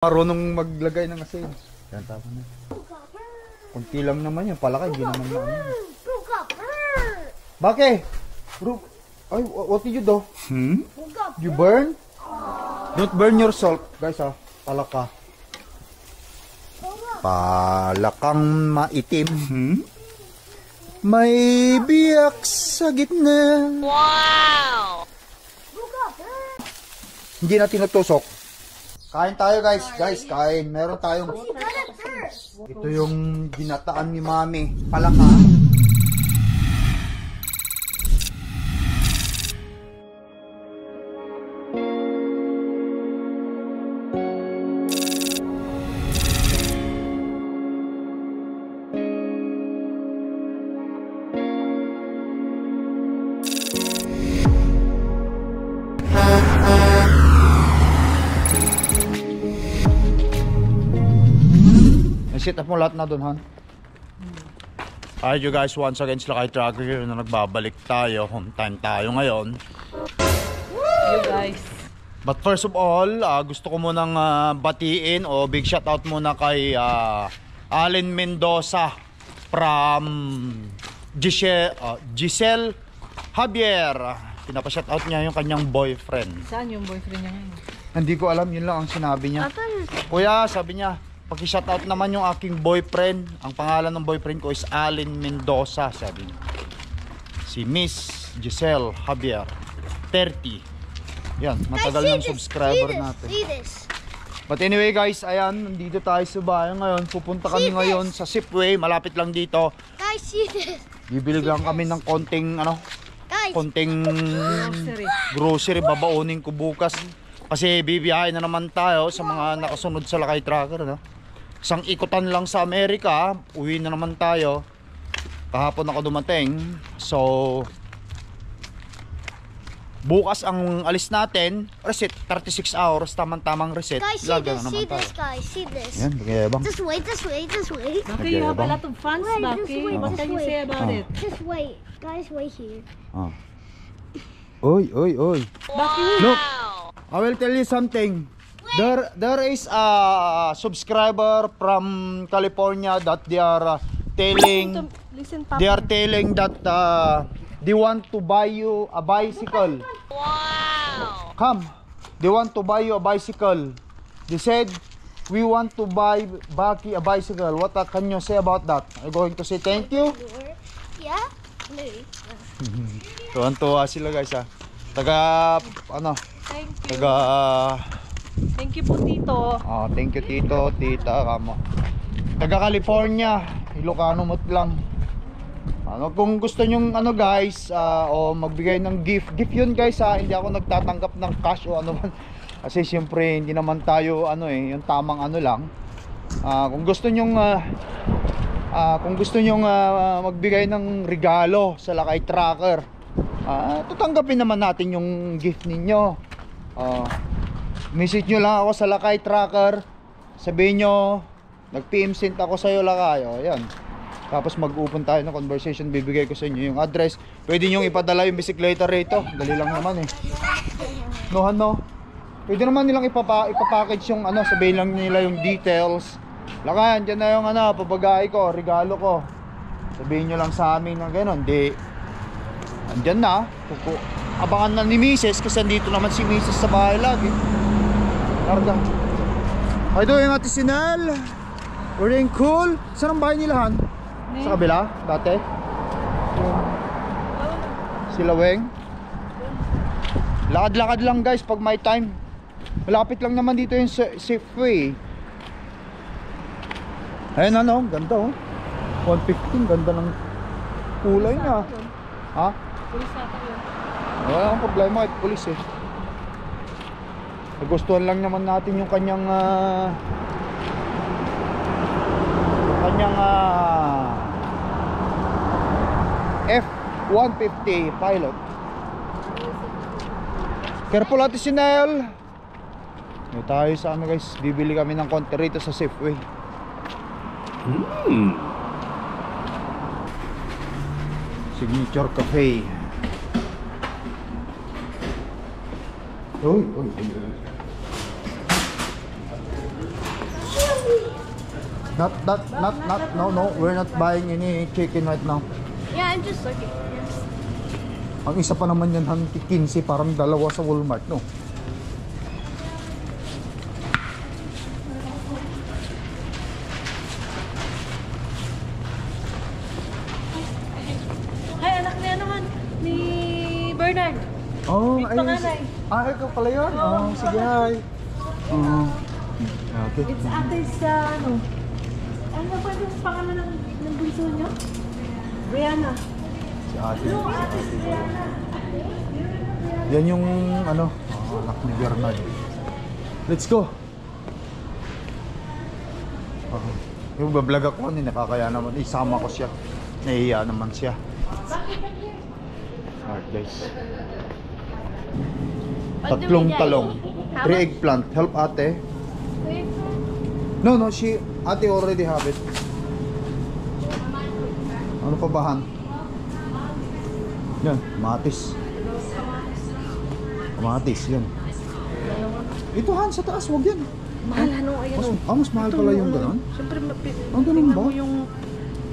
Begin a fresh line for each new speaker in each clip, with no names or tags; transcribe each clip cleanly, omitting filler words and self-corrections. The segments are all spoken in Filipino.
Marunong maglagay ng asin. Yan, tama na. Kunti lang naman yan. Palaka, hindi naman na. Bakit? Bro, ay, what did you do? You burn? Don't burn your salt. Guys, palaka. Palakang maitim. May biyak sa gitna. Wow! Hindi na tinutusok. Kain tayo guys, kain. Meron tayong, ito yung ginataan ni Mami, palaka. Sit up mo lahat na dun, Han. Alright you guys, once again sila kay Tracker here na nagbabalik tayo. Home time tayo ngayon.
You guys.
But first of all, gusto ko munang batiin o big shout out muna kay Allen Mendoza from Giselle Javier. Pinapa-shout out niya yung kanyang boyfriend.
Saan yung boyfriend niya ngayon?
Hindi ko alam, yun lang ang sinabi niya. Kuya, sabi niya, paki-shoutout naman yung aking boyfriend. Ang pangalan ng boyfriend ko is Allen Mendoza, sabi niya. Si Miss Giselle Javier, 30. Yan, matagal ng subscriber natin. But anyway guys, ayan, nandito tayo sa bahay ngayon. Pupunta kami ngayon sa Safeway, malapit lang dito.
Guys, see this.
Bibili lang kami ng konting konting grocery babaunin ko bukas. Kasi bibiyahe na naman tayo sa mga nakasunod sa Lakay Tracker, no? Isang ikutan lang sa Amerika, uwi na naman tayo. Kahapon ako dumating. So bukas ang alis natin. Reset 36 hours, tamang reset.
Guys, see this, see this, guys, see this.
Yan, magyayabang.
Just wait, just wait, just wait.
Baki, you have a lot of fans, Baki. What can you say about it?
Just wait, guys, wait here.
Oy.
Baki,
look, I will tell you something. There is a subscriber from California that they are telling that they want to buy you a bicycle. Wow! Come, they want to buy you a bicycle. They said we want to buy Baki a bicycle. What can you say about that? Are you going to say thank you?
Yeah.
Tuwan-tuwa sila guys
Thank you po Tito.
Thank you Tito, Tita, kamo. Taga California, Ilocano mot lang. Kung gusto nyong guys, o magbigay ng gift yun guys hindi ako nagtatanggap ng cash o ano man. Kasi siyempre hindi naman tayo yung tamang lang. Kung gusto nyong magbigay ng regalo sa Lakay Tracker, tatanggapin naman natin yung gift ninyo. Message nyo lang ako sa Lakay Tracker, sabihin nyo nag-PM sent ako sa iyo Lakay, yan. Tapos mag-open tayo ng conversation, bibigay ko sa inyo yung address. Pwede nyo ipadala yung bisikleta rito, dali lang naman no. Pwede naman nilang ipapackage yung sabihin lang nila yung details. Lakay, andyan na yung pabagay ko, regalo ko. Sabihin nyo lang sa amin na gano'n, andyan na. Abangan na ni Mrs. kasi andito naman si Mrs. sa bahay lagi. Larga. How doing Ate Sinel? We're doing cool. Saan ang bahay nila, Han? Sa kabila? Dati? Sila Weng? Lakad-lakad lang guys pag may time. Malapit lang naman dito yung Safeway. Ayun ganda 115, ganda ng kulay niya. Ha?
Pulis ata yun.
Wala akong problema kahit pulis Nagustuhan lang naman natin yung kanyang F-150 Pilot. Careful Ate Sinel. May tayo sa guys, bibili kami ng konti rito sa Safeway. Signature Cafe. Uy. No, we're not buying any chicken right now.
Yeah, I'm just looking.
Ang isa pa naman yan, 15, parang dalawa sa Walmart, no?
Ay, anak ni ano man, ni Bernard.
Oh,
Yung panganay.
ikaw pala yun? Oh, sige, hi. Oh. Okay.
It's ate sa ano. Ano ba yung pangalan ng bunso niyo? Brianna.
Si ate.
No, ate si Brianna.
Yan yung, ano, anak ni Bernard. Let's go. Yung bablog ako kanina, nakakaya naman. Isama ko siya. Nahihiya naman siya. Alright guys. Tatlong talong. 3 eggplant. Help ate. No, ate already have it. Ano pa bahan? Yan, kamatis. Kamatis, yan. Ito Han, sa taas, wag yan.
Mahal ano, ayan o.
Mas mahal pala yung gano'n?
Siyempre,
Ang ganun
tingnan
ba?
mo yung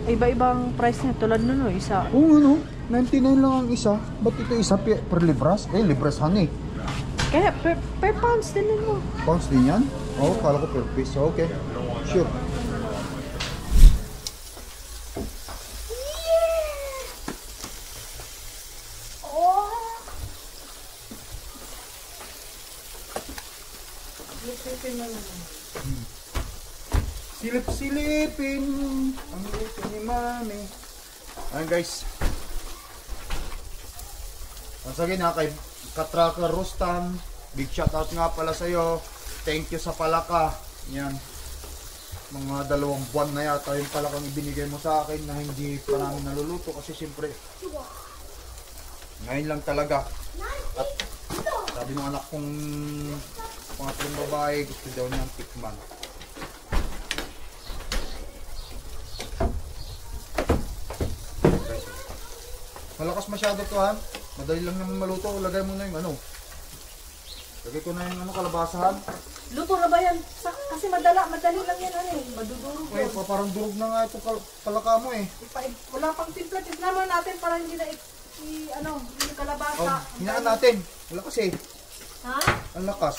iba-ibang price niya. Tulad nun o, isa.
Oo, ano? 99 lang ang isa. Ba't ito isa per libras? Libras Han eh.
Kaya per pounds din mo.
Pounds din yan? Oo, kala ko per piece. Okay, sure. Silip-silipin ang lipin ni Mami. Ayan guys. Once again kay Katracker Rustam, big shoutout nga pala sa'yo. Thank you sa palaka. Yan. Mga 2 buwan na yata yung palakang ibinigay mo sa akin na hindi pa namin naluluto kasi siyempre ngayon lang talaga. At sabi ng anak kong pangatlong babae, gusto daw niyang tikman. Malakas masyado to Han. Madali lang naman maluto. Lagay mo na yung ano. Lagay ko na yung ano, kalabasahan.
Luto na ba yan? Kasi madali lang yan ano eh. Madudurog
Eh,
yun.
parang durog na nga ito palaka mo eh.
Wala pang timpla. Timpla mo natin para hindi na yung kalabasa.
Oh, hinaan natin. Wala kasi.
Ha?
Ang lakas.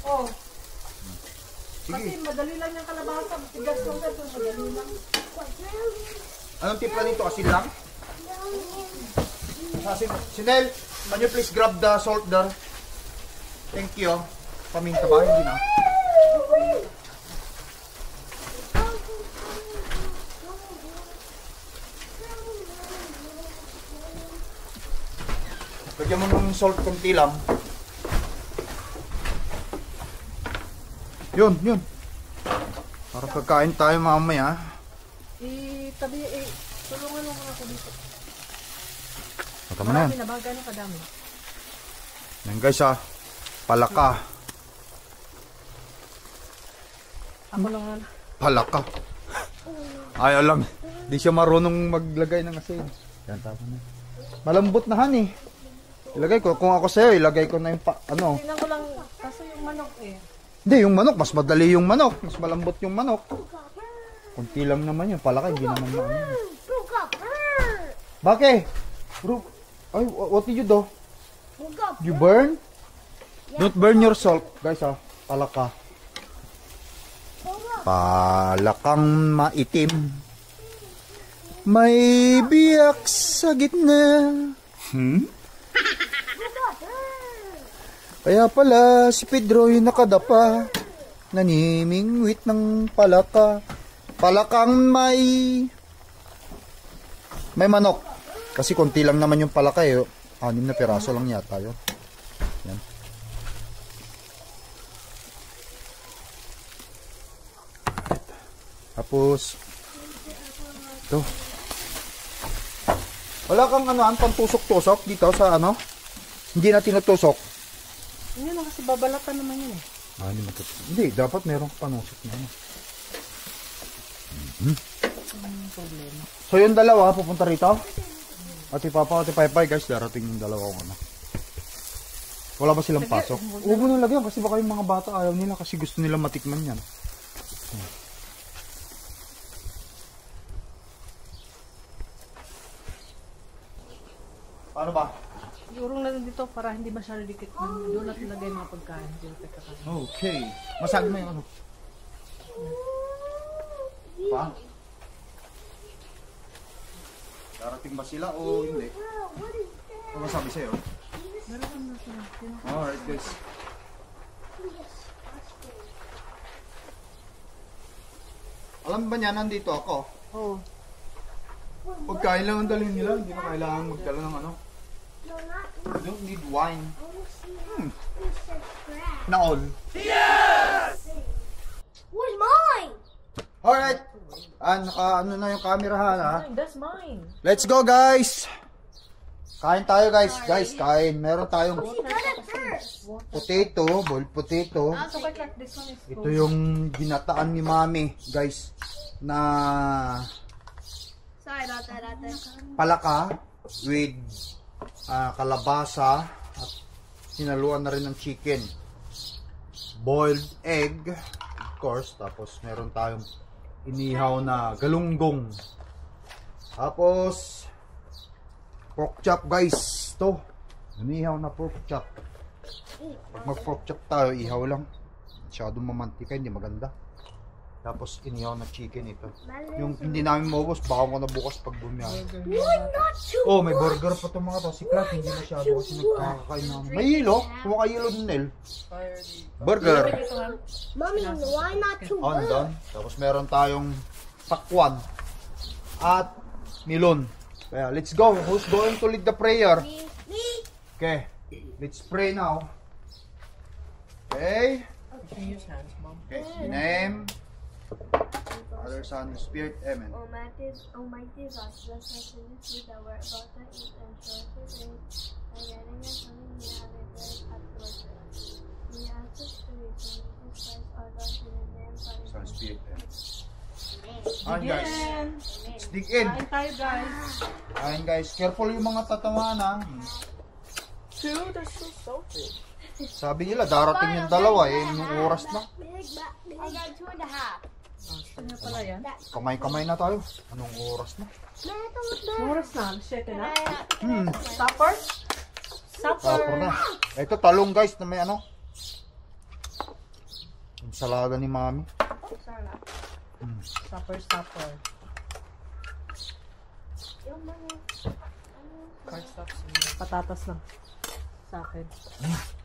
Oh.
Sige.
Kasi madali lang yung kalabasa. Tigas lang ito. Madali lang.
Anong timpla nito? Asin lang? Sinel, can you please grab the salt there? Thank you. Paminta ba? Hindi na. Lagyan mo ng salt konti lang. Yun. Para pagkain tayo mamaya.
Tulungan mo ako dito.
Tama na yan.
Marami na ba? Gano'ng kadami?
Yan guys palaka.
Ako lang nga.
Palaka. Ayaw lang. Di siya marunong maglagay ng asin. Yan, tama na. Malambot na Han eh. Ilagay ko. Kung ako sa'yo, ilagay ko na yung ano.
Tingnan ko lang. Kasi yung manok eh.
Hindi, yung manok. Mas madali yung manok. Mas malambot yung manok. Kunti lang naman yun. Palaka, hindi naman maano. Bakit? Ay, what did you do? You burn? Don't burn your salt. Guys palaka. Palakang maitim. May biyak sa gitna. Kaya pala si Pedro yung nakadapa. Nanimingwit ng palaka. Palakang may manok. Kasi konti lang naman yung palaka eh. 6 na piraso lang yata yun. Yan. Tapos ito. Wala kang pantusok-tusok dito sa ano? Hindi na tinutusok.
Hindi na kasi babalatan naman yun eh.
Hindi, dapat meron panusok na yun.
Problema.
So yung dalawa pupunta rito? Ati Papa, Ati Paypay guys, darating yung dalawa ko Wala ba silang pasok? Huwag mo nang lagyan kasi baka yung mga bata ayaw nila kasi gusto nila matikman yan. Paano ba?
Siguro na lang dito para hindi masyado dikit. Doon natin lagay mga pagkain. Hindi natin kakain.
Okay. Masag mo yung ano. Pa? Darating ba sila o hindi? Ano masabi sa'yo?
Meron na sila.
Alright guys. Alam ba niya nandito ako?
Oo.
Pagkain lang ang dalhin nila. Hindi na kailangan magdala ng ano.
No, not.
You don't need wine.
I want to see how he said crab.
Na all.
Where's mine?
Alright. Naka ano na yung camera ha.
That's mine.
Let's go guys. Kain tayo guys. Guys, kain. Meron tayong
You got it first.
potato, boiled potato.
So like this one is
Ito yung ginataan ni Mami, guys, na
Sorry about that.
palaka with kalabasa at sinaluan na rin ng chicken. Boiled egg, of course, tapos meron tayong inihaw na galunggong. Tapos pork chop guys, to. Inihaw na pork chop. Pag mag pork chop tayo, ihaw lang. Masyadong mamantika, hindi maganda. Tapos inihaw na chicken ito. Yung hindi namin maubos, baka ko na bukas pag bumiyahe. Oh, may burger pa itong mga to. Si Clark, hindi masyado kasi nagkakakain namin. May hilo. Kung hilo din, Nel. Burger.
Mommy, why not two
On doon. Tapos meron tayong pakwan. At milon. Kaya, let's go. Who's going to lead the prayer?
Me.
Okay. Let's pray now. Okay.
You can use hands, Mom.
Okay. In the name, Father, Son, and Spirit. Amen.
Almighty God, bless us in the food that we're about to eat and show us your grace by guiding us when we have a bread afterwards with us. We ask this to return Jesus Christ, our Lord, in the name, Father,
Son, and Spirit. Amen.
Amen.
Ayan guys.
Again.
Let's dig in.
Kain tayo, guys.
Ayan guys. Careful yung mga tatamaan ha.
Two, that's so salty.
Sabi nila darating yung dalawa eh. Yung oras na.
Big. I got 2.5.
Ano pala yan?
Kamay-kamay na tayo. Anong oras na?
Oras na. 7 na.
Hmm.
Supper?
Tapos na. Ito talong guys na may ano. Ensalada ni Mami.
Supper. Patatas lang. Sa akin.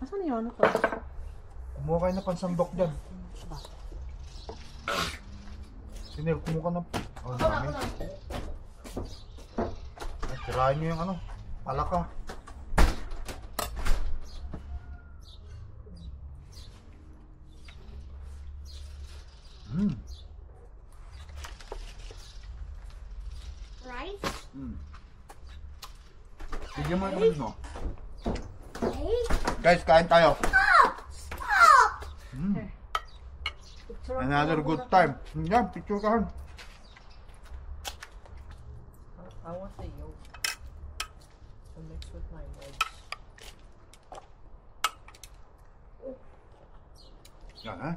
Asan yun? Ano to?
Kumuha kayo na pansandok dyan. Sinil, kumuha ka na. Oh, dami. Ay, tirahin nyo yung ano. Palaka.
Rice?
Bigyan mo yung kapatid mo.
Hey?
Guys, kain tayo.
Stop!
Another good time. Yan, picture ka.
I want the yolk to mix with my eggs.
Yan ha.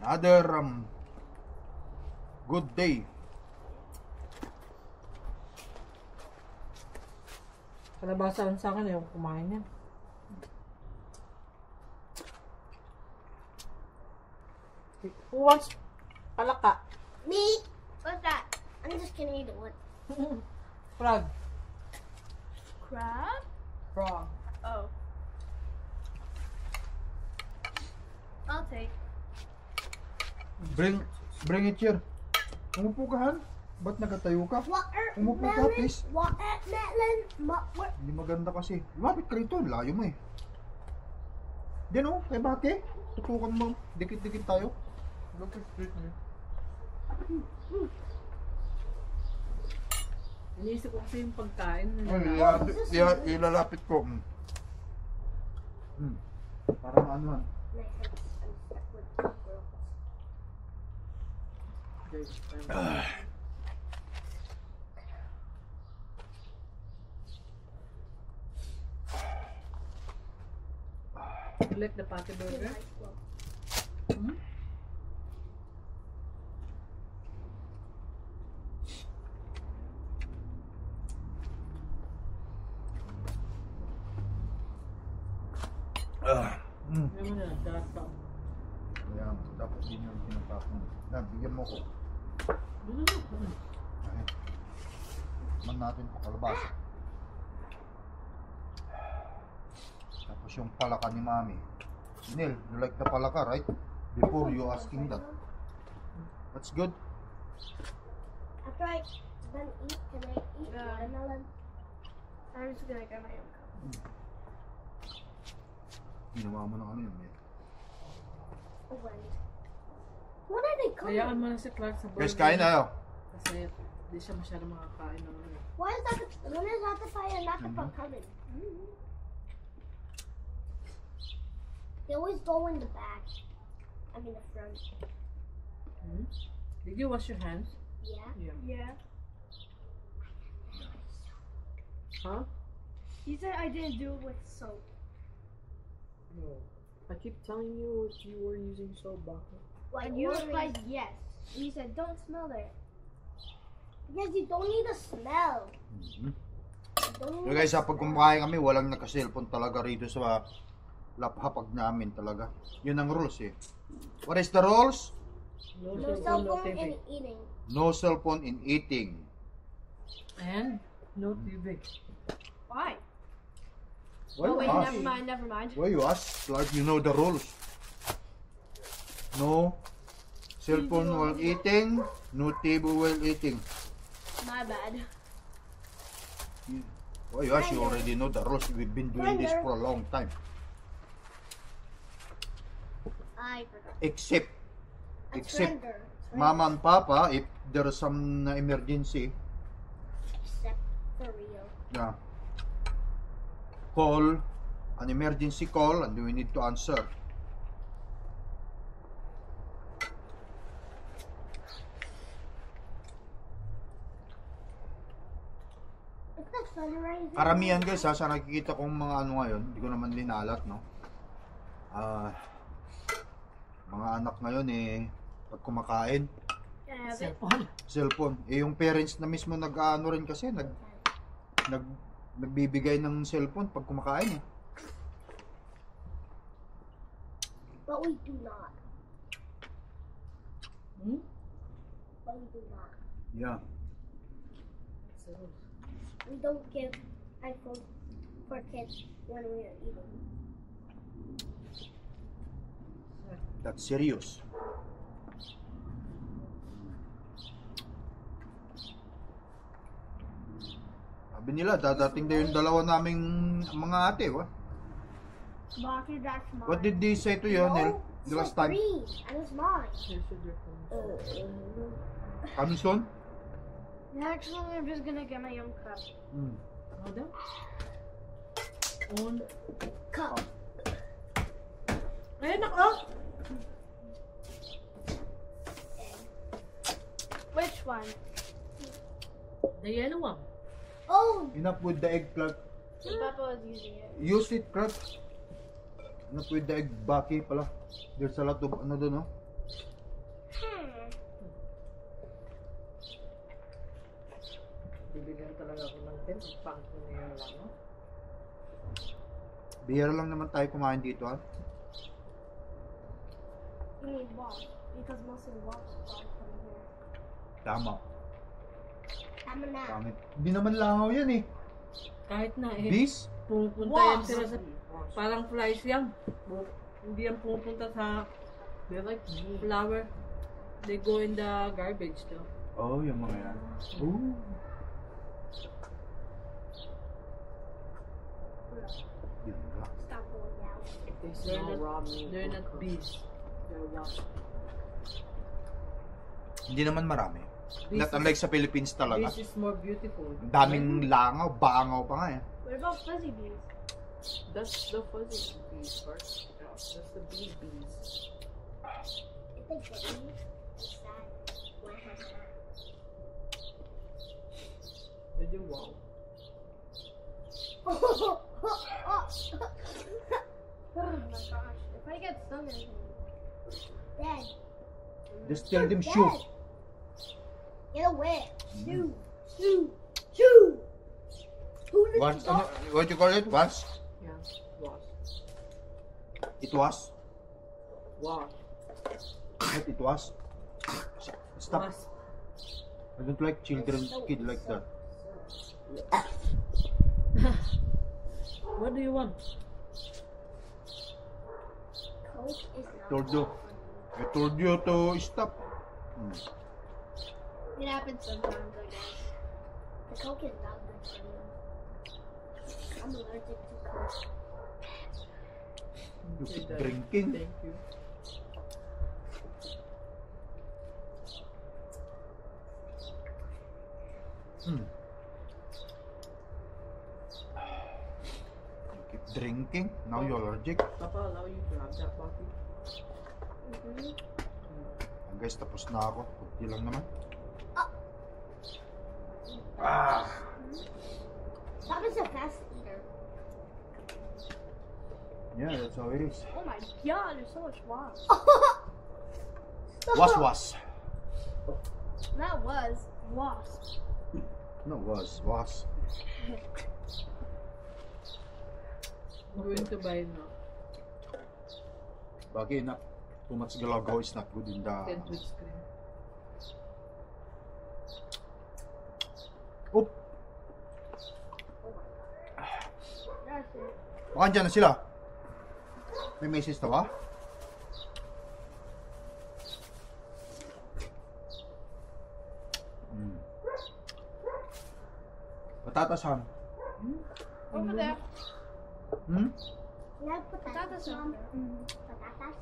Another good day.
Kalabasan sa akin yung kumain yan. Who wants palaka?
Me? What's that? I'm just gonna eat one.
Frog.
Crab?
Frog.
Oh. I'll take.
Bring it here. Umupo ka, Han? Ba't nagatayo ka? Umupo ka, please.
Watermelon?
Hindi maganda kasi. Lumapit ka rito. Layo mo eh. Diyan oh, kay Bake. Tutukan mo. Dikit-dikit tayo. Look at it.
Iniisip ko kasi yung pagkain.
Ay, ilalapit ko. Parang ano han.
You like the patty burger?
Ano na, datang.
Kaya dapat din yung pinapakong. Bigyan mo ko. Man natin ito kalabasa. Tapos yung palaka ni Mami. Neil, you like the palaka, right? Before you asking that. That's good.
After I then eat, can I eat
Yeah.
watermelon? I'm just gonna get my own cup.
Ginawa mo ng ano yun, Neil.
Oh, wait. What are they called?
Hayaan mo na si Clark sa burger.
Guys, kain tayo.
Kasi di siya masyado makakain ng ano.
Why is that? When is that the fire not the pump coming? They always go in the back. I mean the front.
Hmm? Did you wash your hands?
Yeah.
Yeah.
Yeah.
Huh?
He said I didn't do it with soap.
No. I keep telling you if you were using soap bucket.
Like
And you
always.
replied yes. And he said don't smell it.
Because you don't need to smell.
Mhm.
You don't
So
need
guys,
to
pag kumakain kami, walang naka-cellphone talaga rito sa hapag namin talaga. Yun ang rules eh. What is the rules?
No,
no
cell
cell
phone, no
phone
TV.
and eating.
No cellphone in eating.
And no TV.
Why?
Why
Oh wait,
you
never
ask?
mind, never mind.
Why you ask? Like you know the rules. No cellphone while eating. No TV while eating.
My bad.
Why you ask? You already know the rules. We've been doing this for a long time.
I forgot.
Except
Except
Mama and Papa, if there's some emergency,
Except for real.
call, an emergency call, and we need to answer.
It's the sunrise.
Karamihan guys ha, sa nakikita kong mga ano ngayon, hindi ko naman linalat, no? Mga anak ngayon eh, pag kumakain,
Can I have it?
Cellphone.
cellphone. Eh yung parents na mismo nag-ano rin kasi, nagbibigay ng cellphone pag kumakain eh.
But we do not.
Hmm?
But we do not.
Yeah.
We don't give iPhone for kids when we are eating.
That's serious. Sabi nila, dadating daw yung dalawa naming mga ate, wa?
Blocker, that's mine.
What did they say to you, Nel?
it's
The last
like
time?
green, and it's mine.
Here's your phone.
Coming soon?
Actually, I'm just gonna get my own cup.
Ano daw? On.
Cup.
Ayun ako!
Which one?
The yellow one.
Oh,
Enough with the egg, Clark.
Papa was using it.
Use it, Clark. Enough with the egg, Baki pala. There's a lot of ano doon, no?
Bibigyan talaga ako ng 10. Pang ko na yun lang, no?
Bihira lang naman tayo kumain dito, ha?
you need walls because most of the walls are from here.
Tama.
Tama na.
Pangit. Hindi naman langaw yan, eh.
Kahit na eh.
Bees?
Pumupunta yan sila sa... Parang flies yan. Hindi yan pumupunta sa... They're like flower. They go in the garbage though.
Oh, yung mga yan. Ooh. Yun ka.
Stop going out.
They're not bees. They're wasps.
Hindi naman marami.
Bees
Not unlike sa Philippines talaga.
Bees is more beautiful.
Ang daming langaw, bangaw pa nga eh.
What about fuzzy bees?
That's the fuzzy bees part. That's the bee bees.
If they get me, it's sad. What has that?
They do wow.
Oh
Oh my gosh. If I get stung in
Dad.
Just tell them
Dad.
shoo.
Get away. Shoo. Shoo. Shoo. Who did
What,
you
ano, what you call it? Wasp?
Yeah, wasp.
It was.
Wow.
What it was. Stop.
Was.
I don't like children, kid like that.
What do you want?
Coke is not
Told you. I told you to stop.
It happens sometimes, I guess. The Coke is not good for you. I'm allergic to Coke.
You
Say
keep
that.
drinking.
Thank you.
You keep drinking. Now you're allergic.
Papa allow you to have that coffee?
Guys, tapos na ako. Kunti lang naman.
Stop is a fast eater.
Yeah, that's how it is.
Oh my god, there's so much wasp.
Was.
That was wasp.
No, was.
I'm going to buy now.
Bagay na. Too much galagaw is not good in the...
Sandwich cream.
Oop!
That's it.
Baka dyan na sila. May message na ba? Patatasan.
Over there.
Hmm?
You have patatas, Mom? Patatas?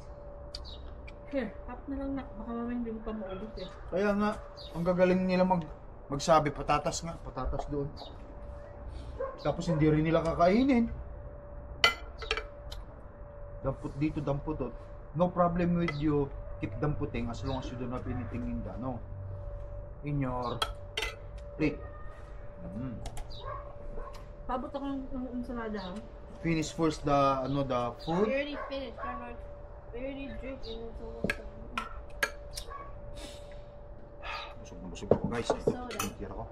Here, half na lang na. Baka mamaya hindi mo pa maubos eh.
Kaya nga, ang gagaling nila magsabi, patatas nga, patatas doon. Tapos hindi rin nila kakainin. Dampot dito, dampot doon. No problem with you keep damputing as long as you do not anything in the, no? In your plate.
Pabot ako ng ensalada ha.
Finish first the, the
We
food.
already finished. We already drank and it's almost done.
Busog na busog ako guys.
Soda.
Tira ko.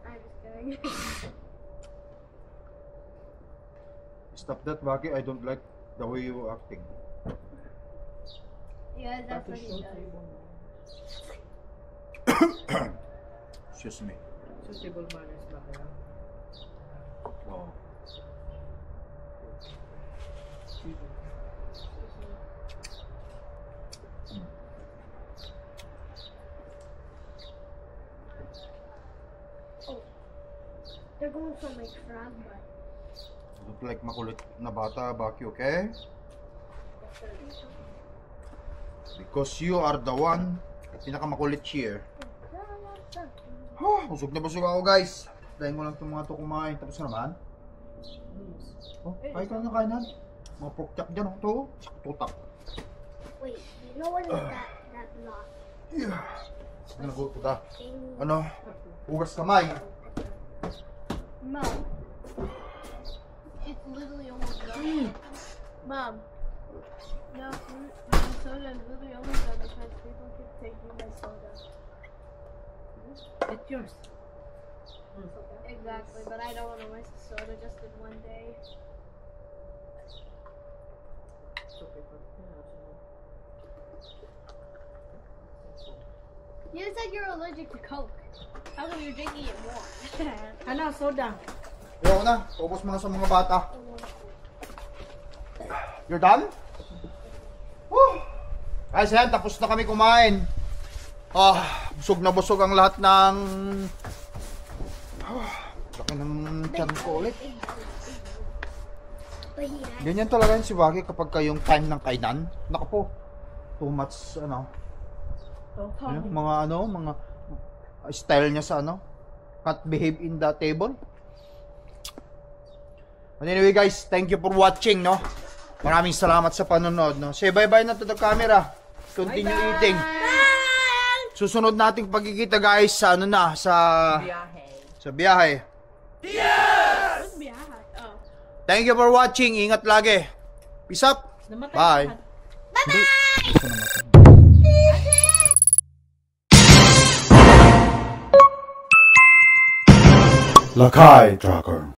I'm just kidding.
Stop that, Baki. I don't like the way you acting.
Yeah, that's what
Tapos
he
so
does.
table.
Excuse me.
So table manners ba kaya?
Oh.
They're going for my frog butt.
I don't like makulit na bata, Baki, okay? Because you are the one pinakamakulit here. Busog na busog ako guys. Dahil ko lang itong mga ito kumain. Tapos na naman. Oh, kain ka na kainan. Mga pork chop dyan. Ito. Tutak.
Wait, you know what is that block?
Yeah. Naguto ka.
Thing?
Ano? Hugas kamay.
Mom. It's literally almost done. Mom. No, my soda is literally almost done because people keep taking my soda.
It's yours.
Exactly, but I don't want to waste the soda just in one day.
It's okay for
You said you're allergic to Coke. How come you're drinking it more?
Ano, soda?
Ayaw na. Focus mo na sa mga bata. You're done? Woo! Guys, yan. Tapos na kami kumain. Busog na busog ang lahat ng... Laki ng tiyan ko ulit. Ganyan talaga yun si Wagi kapag kayong time ng kainan. Naku po. Too much, yun, mga mga style niya sa can't behave in the table. But anyway guys, thank you for watching, no? Maraming salamat sa panonood, no? Say bye-bye na to the camera. Continue eating. Susunod nating pagkikita guys sa
Biyahe.
sa biyahe.
What's behind? Oh.
Thank you for watching. Ingat lagi. Peace up.
Namatay
Bye.
lahat.
Lakai Tracker.